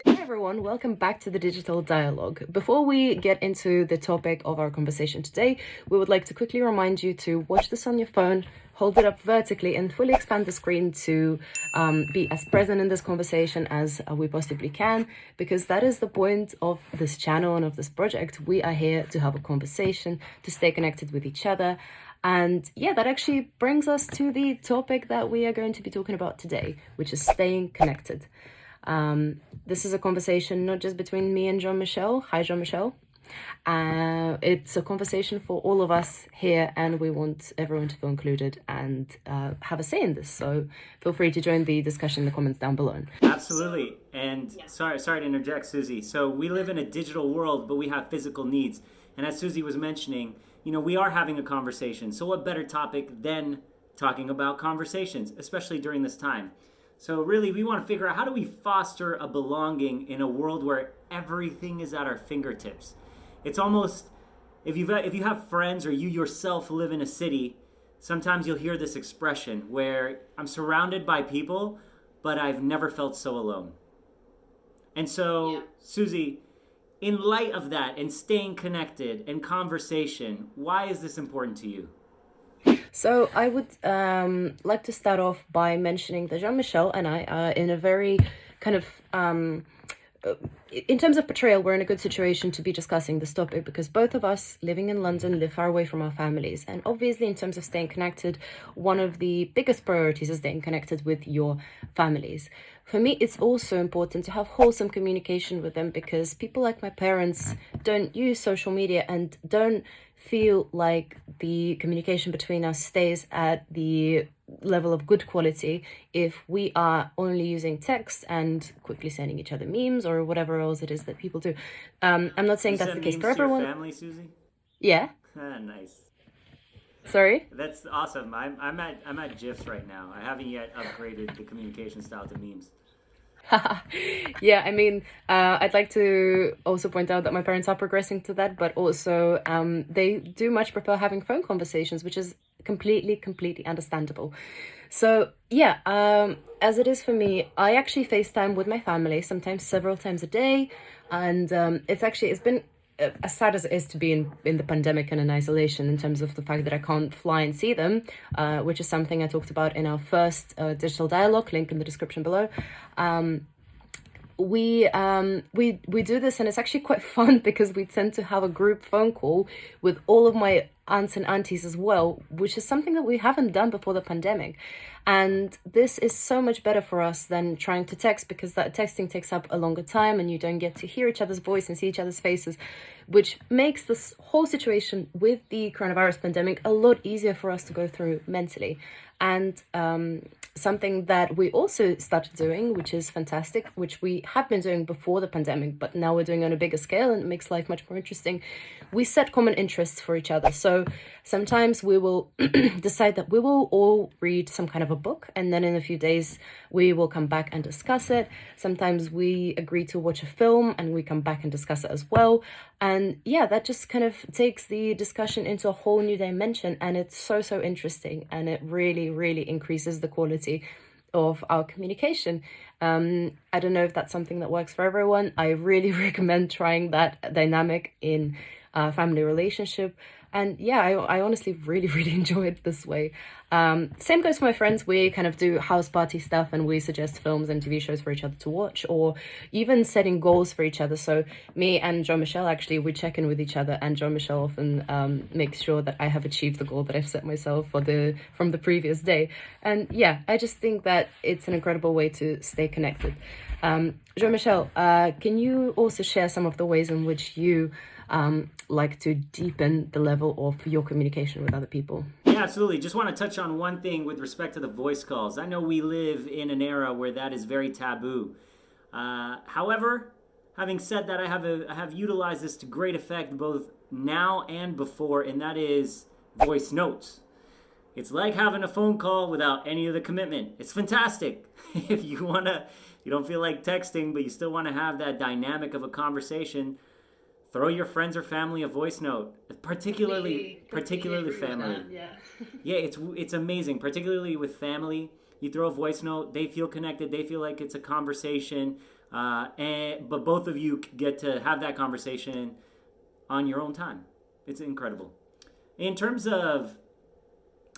Everyone, welcome back to the Digital Dialogue. Before we get into the topic of our conversation today, we would like to quickly remind you to watch this on your phone, hold it up vertically, and fully expand the screen to be as present in this conversation as we possibly can, because that is the point of this channel and of this project. We are here to have a conversation, to stay connected with each other. And yeah, that actually brings us to the topic that we are going to be talking about today, which is staying connected. This is a conversation not just between me and Jean-Michel. Hi, Jean-Michel. It's a conversation for all of us here, and we want everyone to feel included and have a say in this. So feel free to join the discussion in the comments down below. Absolutely. And sorry to interject, Susie. So we live in a digital world, but we have physical needs. And as Susie was mentioning, we are having a conversation. So what better topic than talking about conversations, especially during this time? So really, we want to figure out, how do we foster a belonging in a world where everything is at our fingertips? It's almost, if you have friends or you yourself live in a city, sometimes you'll hear this expression where I'm surrounded by people, but I've never felt so alone. And so, Susie, in light of that and staying connected and conversation, why is this important to you? So I would like to start off by mentioning that Jean-Michel and I are in a very kind of, in terms of portrayal, we're in a good situation to be discussing this topic because both of us living in London live far away from our families. And obviously, in terms of staying connected, one of the biggest priorities is staying connected with your families. For me, it's also important to have wholesome communication with them because people like my parents don't use social media and don't feel like the communication between us stays at the level of good quality if we are only using text and quickly sending each other memes or whatever else it is that people do. I'm not saying that's the case for everyone. Your family, Susie? Yeah. Nice. Sorry? That's awesome. I'm at GIFs right now. I haven't yet upgraded the communication style to memes. Yeah, I mean, I'd like to also point out that my parents are progressing to that, but also they do much prefer having phone conversations, which is completely understandable. So yeah, as it is for me, I actually FaceTime with my family, sometimes several times a day, and it's been as sad as it is to be in the pandemic and in isolation in terms of the fact that I can't fly and see them, which is something I talked about in our first digital dialogue, link in the description below. We do this, and it's actually quite fun because we tend to have a group phone call with all of my aunts and aunties as well, which is something that we haven't done before the pandemic. And this is so much better for us than trying to text, because that texting takes up a longer time and you don't get to hear each other's voice and see each other's faces, which makes this whole situation with the coronavirus pandemic a lot easier for us to go through mentally. And something that we also started doing, which is fantastic, which we have been doing before the pandemic, but now we're doing on a bigger scale and it makes life much more interesting. We set common interests for each other. So sometimes we will decide that we will all read some kind of a book, and then in a few days we will come back and discuss it. Sometimes we agree to watch a film and we come back and discuss it as well. And yeah, that just kind of takes the discussion into a whole new dimension, and it's so interesting, and it really increases the quality of our communication. I don't know if that's something that works for everyone. I really recommend trying that dynamic in a family relationship. And yeah, I honestly really enjoy it this way. Same goes for my friends. We kind of do house party stuff, and we suggest films and TV shows for each other to watch, or even setting goals for each other. So me and Jean-Michel, actually, we check in with each other, and Jean-Michel often makes sure that I have achieved the goal that I've set myself from the previous day. And yeah, I just think that it's an incredible way to stay connected. Jean-Michel, can you also share some of the ways in which you like to deepen the level of your communication with other people? Yeah, absolutely. Just want to touch on one thing with respect to the voice calls. I know we live in an era where that is very taboo. However, having said that, I have utilized this to great effect both now and before, and that is voice notes. It's like having a phone call without any of the commitment. It's fantastic. If you don't feel like texting, but you still want to have that dynamic of a conversation, throw your friends or family a voice note, particularly family. Yeah, it's amazing, particularly with family. You throw a voice note, they feel connected, they feel like it's a conversation, but both of you get to have that conversation on your own time. It's incredible. In terms of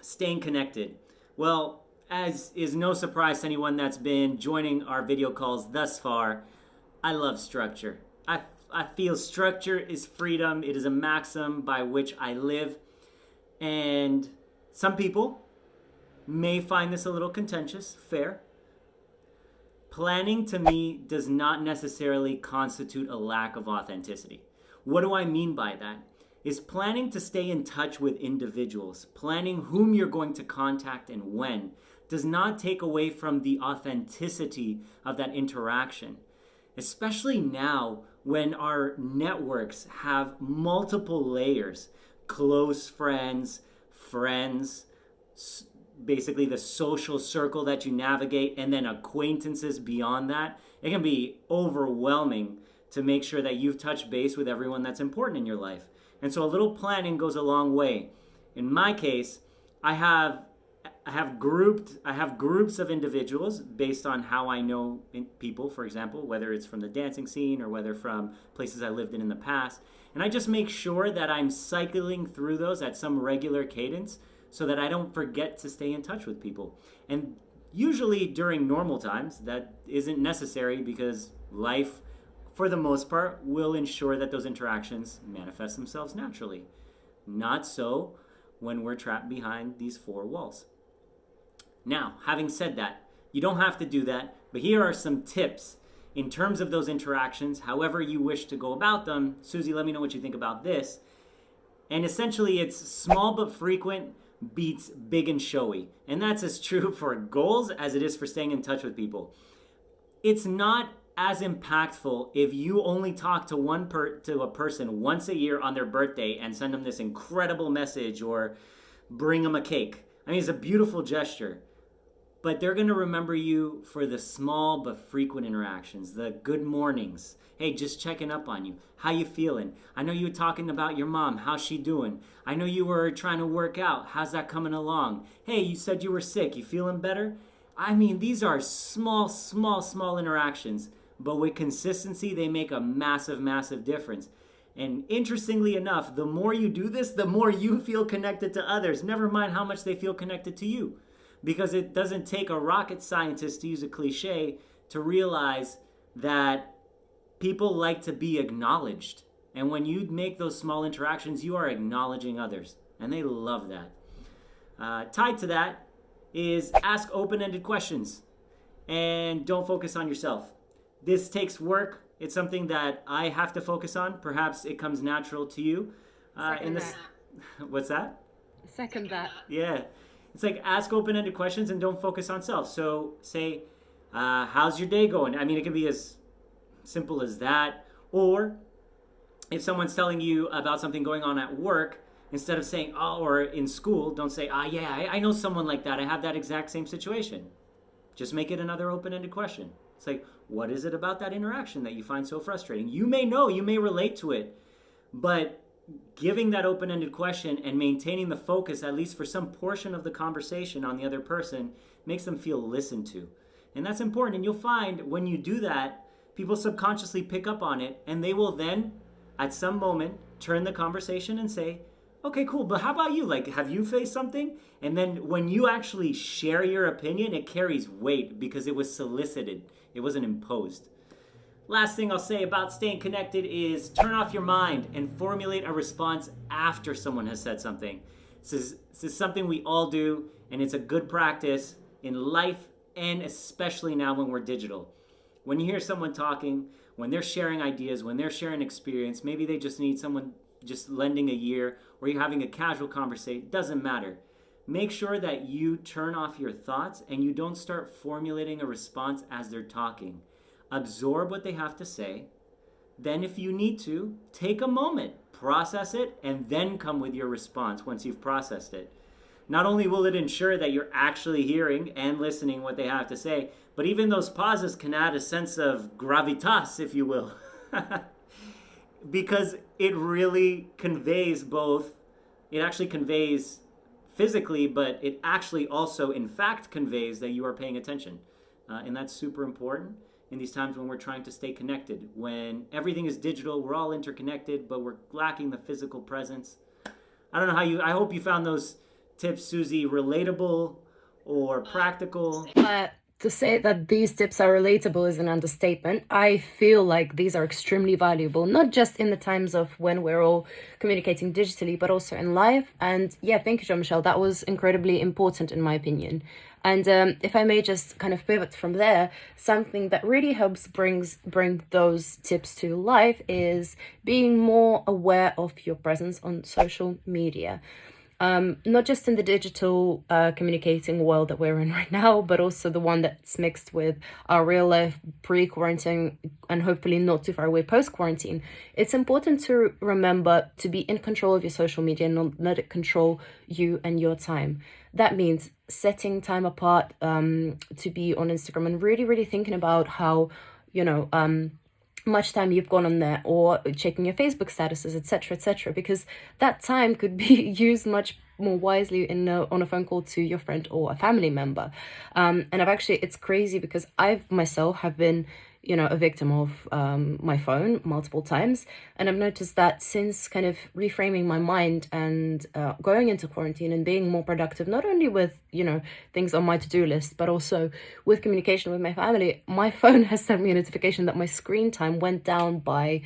staying connected, well, as is no surprise to anyone that's been joining our video calls thus far, I love structure. I feel structure is freedom. It is a maxim by which I live. And some people may find this a little contentious, fair. Planning to me does not necessarily constitute a lack of authenticity. What do I mean by that? Is planning to stay in touch with individuals, planning whom you're going to contact and when, does not take away from the authenticity of that interaction. Especially now when our networks have multiple layers, close friends, basically the social circle that you navigate, and then acquaintances beyond that. It can be overwhelming to make sure that you've touched base with everyone that's important in your life. And so a little planning goes a long way. In my case, I have groups of individuals based on how I know people, for example, whether it's from the dancing scene or whether from places I lived in the past. And I just make sure that I'm cycling through those at some regular cadence so that I don't forget to stay in touch with people. And usually during normal times, that isn't necessary because life, for the most part, will ensure that those interactions manifest themselves naturally. Not so when we're trapped behind these four walls. Now, having said that, you don't have to do that, but here are some tips in terms of those interactions, however you wish to go about them. Susie, let me know what you think about this. And essentially, it's small but frequent beats big and showy. And that's as true for goals as it is for staying in touch with people. It's not as impactful if you only talk to a person once a year on their birthday and send them this incredible message or bring them a cake. I mean, it's a beautiful gesture. But they're going to remember you for the small but frequent interactions, the good mornings. Hey, just checking up on you. How you feeling? I know you were talking about your mom. How's she doing? I know you were trying to work out. How's that coming along? Hey, you said you were sick. You feeling better? I mean, these are small interactions. But with consistency, they make a massive difference. And interestingly enough, the more you do this, the more you feel connected to others. Never mind how much they feel connected to you. Because it doesn't take a rocket scientist, to use a cliche, to realize that people like to be acknowledged. And when you make those small interactions, you are acknowledging others. And they love that. Tied to that is ask open-ended questions. And don't focus on yourself. This takes work. It's something that I have to focus on. Perhaps it comes natural to you. What's that? Second that. Yeah. It's like ask open-ended questions and don't focus on self. So say, how's your day going? I mean, it can be as simple as that. Or if someone's telling you about something going on at work, instead of saying, oh, or in school, don't say, yeah, I know someone like that. I have that exact same situation. Just make it another open-ended question. It's like, what is it about that interaction that you find so frustrating? You may know, you may relate to it, but giving that open-ended question and maintaining the focus, at least for some portion of the conversation on the other person, makes them feel listened to. And that's important. And you'll find when you do that, people subconsciously pick up on it, and they will then, at some moment, turn the conversation and say, okay, cool, but how about you? Like, have you faced something? And then when you actually share your opinion, it carries weight because it was solicited. It wasn't imposed. Last thing I'll say about staying connected is turn off your mind and formulate a response after someone has said something. This is something we all do, and it's a good practice in life and especially now when we're digital. When you hear someone talking, when they're sharing ideas, when they're sharing experience, maybe they just need someone just lending a ear, or you're having a casual conversation, doesn't matter. Make sure that you turn off your thoughts and you don't start formulating a response as they're talking. Absorb what they have to say. Then if you need to, take a moment, process it, and then come with your response once you've processed it. Not only will it ensure that you're actually hearing and listening what they have to say, but even those pauses can add a sense of gravitas, if you will. Because it really conveys it actually conveys physically, but it actually also, in fact, conveys that you are paying attention. And that's super important in these times when we're trying to stay connected. When everything is digital, we're all interconnected, but we're lacking the physical presence. I don't know I hope you found those tips, Susie, relatable or practical. To say that these tips are relatable is an understatement. I feel like these are extremely valuable, not just in the times of when we're all communicating digitally, but also in life. And yeah, thank you, Jean-Michel. That was incredibly important in my opinion. And if I may just kind of pivot from there, something that really helps bring those tips to life is being more aware of your presence on social media. Not just in the digital communicating world that we're in right now, but also the one that's mixed with our real life pre-quarantine and hopefully not too far away post-quarantine. It's important to remember to be in control of your social media and not let it control you and your time. That means setting time apart to be on Instagram and really, really thinking about how, much time you've gone on there, or checking your Facebook statuses, etc., because that time could be used much more wisely on a phone call to your friend or a family member. And it's crazy because I've myself have been a victim of my phone multiple times, and I've noticed that since kind of reframing my mind and going into quarantine and being more productive, not only with things on my to-do list, but also with communication with my family, my phone has sent me a notification that my screen time went down by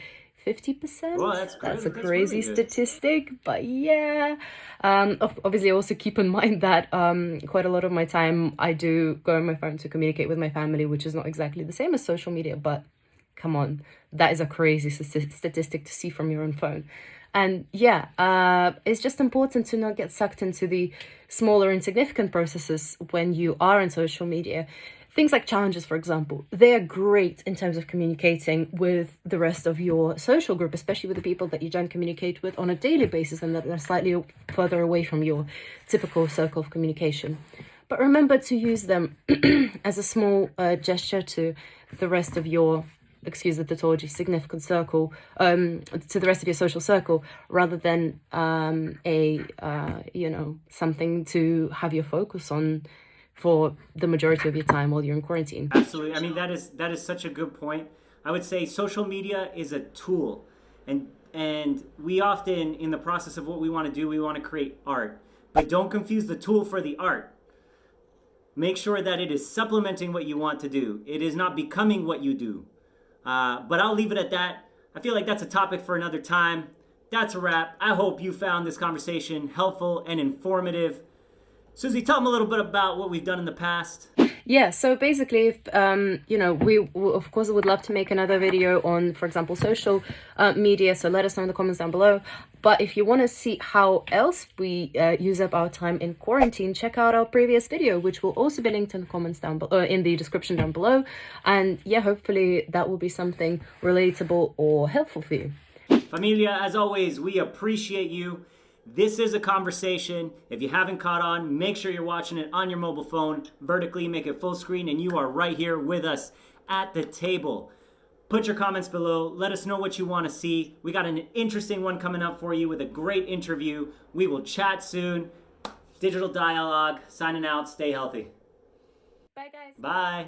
50%. Well, that's great. That's a That's crazy really good. statistic, but yeah. Obviously, also keep in mind that quite a lot of my time I do go on my phone to communicate with my family, which is not exactly the same as social media, but come on, that is a crazy statistic to see from your own phone. And yeah, it's just important to not get sucked into the smaller insignificant processes when you are on social media. Things like challenges, for example, they are great in terms of communicating with the rest of your social group, especially with the people that you don't communicate with on a daily basis and that are slightly further away from your typical circle of communication. But remember to use them as a small gesture to the rest of your, excuse the tautology, significant circle, to the rest of your social circle, rather than something to have your focus on for the majority of your time while you're in quarantine. Absolutely. I mean, that is such a good point. I would say social media is a tool, and we often, in the process of what we want to do, we want to create art, but don't confuse the tool for the art. Make sure that it is supplementing what you want to do. It is not becoming what you do. But I'll leave it at that. I feel like that's a topic for another time. That's a wrap. I hope you found this conversation helpful and informative. Susie, tell them a little bit about what we've done in the past. Yeah, so basically, if, we of course would love to make another video on, for example, social media. So let us know in the comments down below. But if you want to see how else we use up our time in quarantine, check out our previous video, which will also be linked in the comments down below, in the description down below. And yeah, hopefully that will be something relatable or helpful for you. Familia, as always, we appreciate you. This is a conversation. If you haven't caught on, make sure you're watching it on your mobile phone vertically, make it full screen, and you are right here with us at the table. Put your comments below. Let us know what you want to see. We got an interesting one coming up for you with a great interview. We will chat soon. Digital Dialogue, signing out. Stay healthy. Bye, guys. Bye.